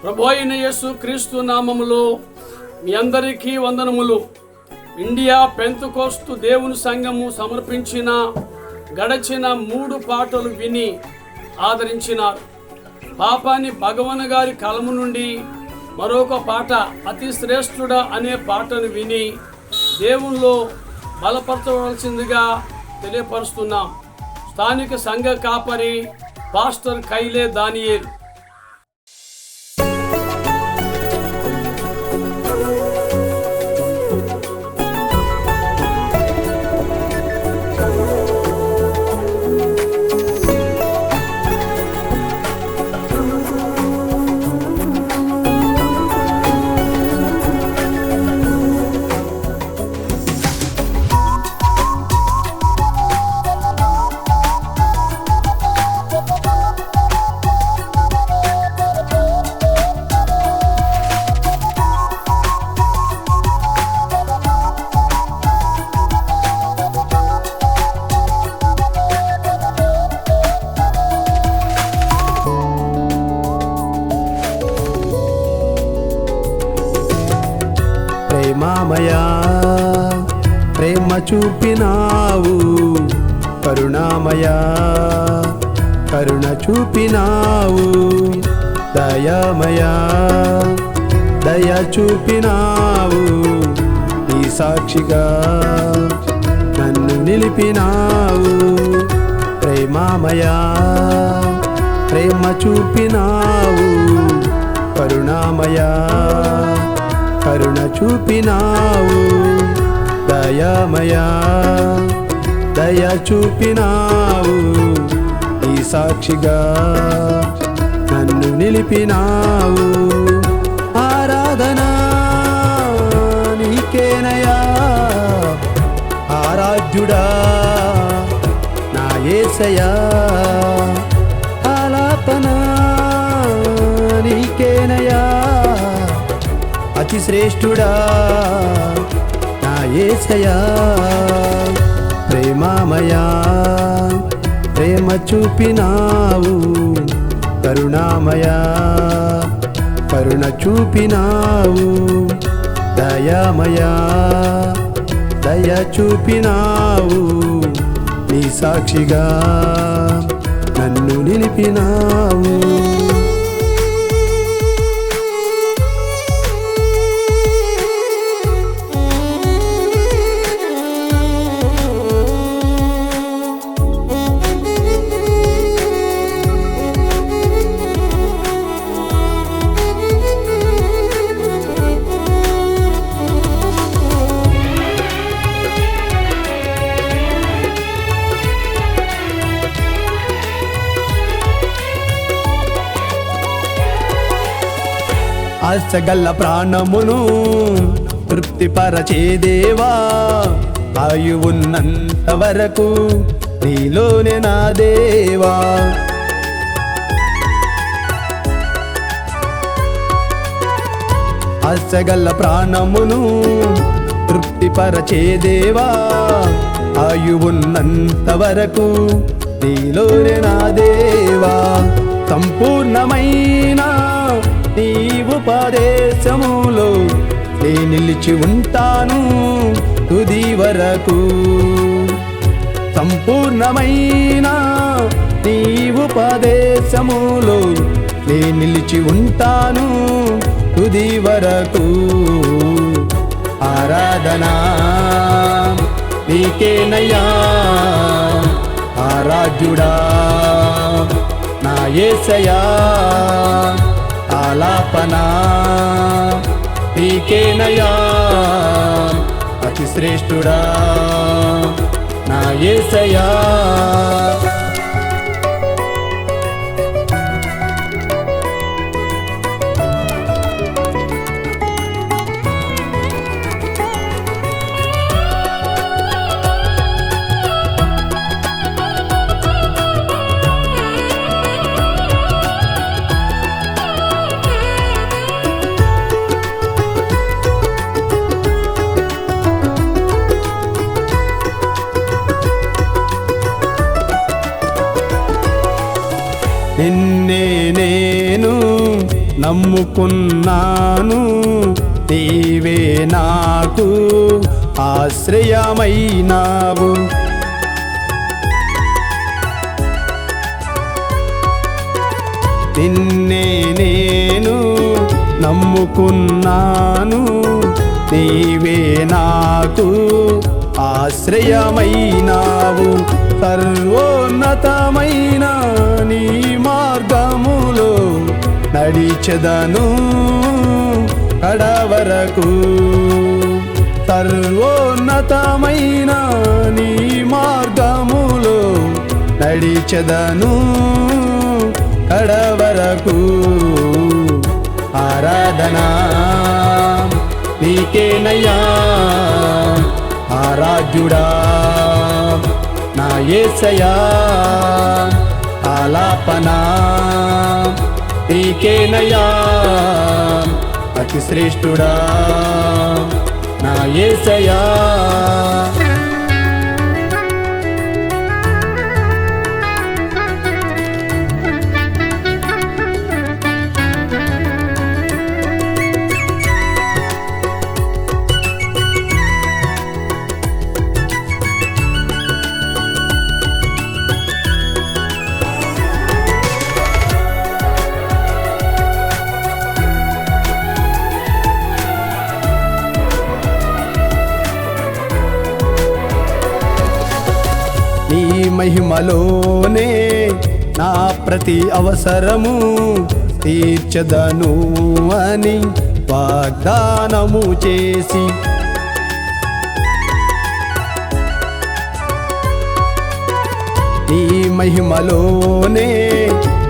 ప్రభు అయిన యేసు క్రీస్తు నామములో మీ అందరికీ వందనములు. ఇండియా పెంతెకోస్తు దేవుని సంఘము సమర్పించిన గడచిన 3 పాటలు విని ఆదరించినారు. పాపాని భగవన్ గారి కలము నుండి మరొక పాట అతి శ్రేష్ఠుడా అనే పాటను విని దేవునిలో బలపరచవలసిందిగా తెలియపరుస్తున్నాం. స్థానిక సంఘ కాపరి పాస్టర్ కైలే దానియేల్. ప్రేమామయా ప్రేమ చూపినావు, కరుణామయా కరుణ చూపినావు, దయామయా దయ చూపినావు, నీ సాక్షిగా నన్ను నిలిపినావు. ప్రేమామయా ప్రేమ చూపినావు, కరుణామయా కరుణ చూపినావు, దయామయా దయ చూపినావు, ఈ సాక్షిగా నన్ను నిలిపినావు. ఆరాధనా నీకేనయా, ఆరాధ్యుడా నా యేసయ్యా, ఆలాపనా నీకేనయా, అతి శ్రేష్ఠుడా నా యేసయ్యా. ప్రేమామయా ప్రేమ చూపినావు, కరుణామయా కరుణ చూపినావు, దయామయా దయ చూపినావు, నీ సాక్షిగా నన్ను నిలిపినావు. ఆశగల్ల ప్రాణమును తృప్తిపరచేదేవా, ఆయువున్నంత వరకు నీలోనే నా దేవా. ఆశగల్ల ప్రాణమును తృప్తిపరచేదేవా, ఆయువున్నంత వరకు నీలోనే నా దేవా. సంపూర్ణమైన నీ ఉపదేశములో నే నిలిచి ఉంటాను తుది వరకు. సంపూర్ణమైన నీ ఉపదేశములో నే నిలిచి ఉంటాను తుది వరకు. ఆరాధనా నీకేనయ్యా, ఆరాధ్యుడా నా యేసయ్యా, ఆలాపనా నీకేనయ్యా, అతి శ్రేష్ఠుడా నా యేసయ్యా. నమ్ముకున్నాను, నీవే నాకు ఆశ్రయమైనావు. నిన్నే నేను నమ్ముకున్నాను, నీవే నాకు ఆశ్రయమైనావు. సర్వోన్నతమైన నీ మార్గములో నడిచెదను కడవరకు. సర్వోన్నతమైన నీ మార్గములో నడిచెదను కడవరకు. ఆరాధనా నీకేనయ్యా, ఆరాధ్యుడా నా యేసయ్యా. ఆలాపనా నీకేనయ్యా, అతి శ్రేష్ఠుడా నా యేసయ్యా. నీ మహిమలోనే నా ప్రతి అవసరము తీర్చదను అని వాగ్దానము చేసి, నీ మహిమలోనే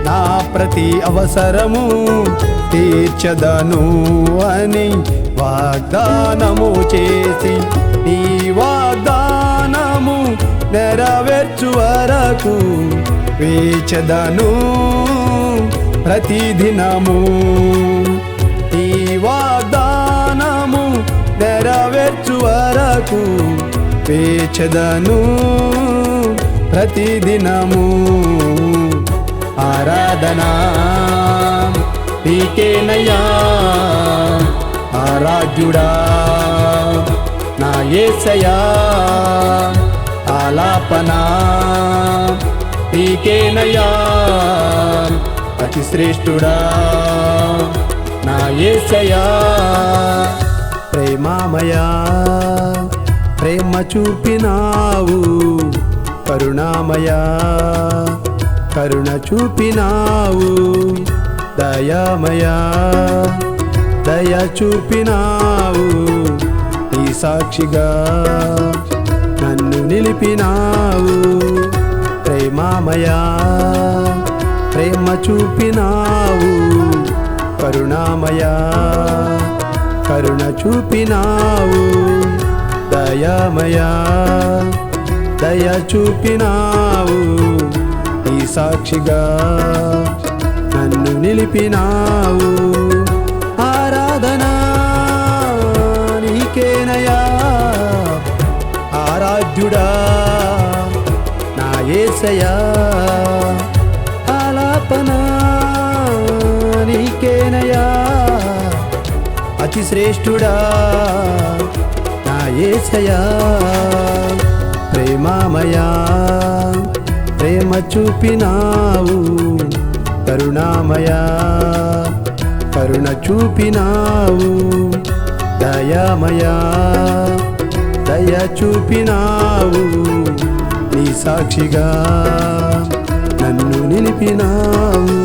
నా ప్రతి అవసరము తీర్చదను అని వాగ్దానము చేసి, నీ వాగ్దానము నెరవేర్చు వరకు వేచెదను ప్రతిదినము. ఈ వాగ్దానము నెరవేర్చు వరకు వేచెదను ప్రతిదినము. ఆరాధనా నీకేనయ్యా, ఆరాధ్యుడా నా యేసయ్యా. ఆలాపనా నీకేనయ్యా, అతి శ్రేష్ఠుడా నా యేసయ్యా. ప్రేమామయా ప్రేమ చూపినావు, కరుణామయా కరుణ చూపినావు. దయామయా దయ చూపినావు, నీ సాక్షిగా నన్ను నిలిపినావు. ప్రేమామయా ప్రేమ చూపినావు, కరుణామయా కరుణ చూపినావు. దయామయా దయ చూపినావు, నీ సాక్షిగా నన్ను నిలిపినావు. ఆరాధనా నీకేనయ్యా, ఆరాధ్యుడా నా యేసయ్యా. ఆలాపనా నీకేనయ్యా, అతి శ్రేష్ఠుడా నా యేసయ్యా. ప్రేమామయా ప్రేమ చూపినావు, కరుణామయా కరుణ చూపినావు. దయామయా దయ చూపినావు, నీ సాక్షిగా నన్ను నిలిపినావు.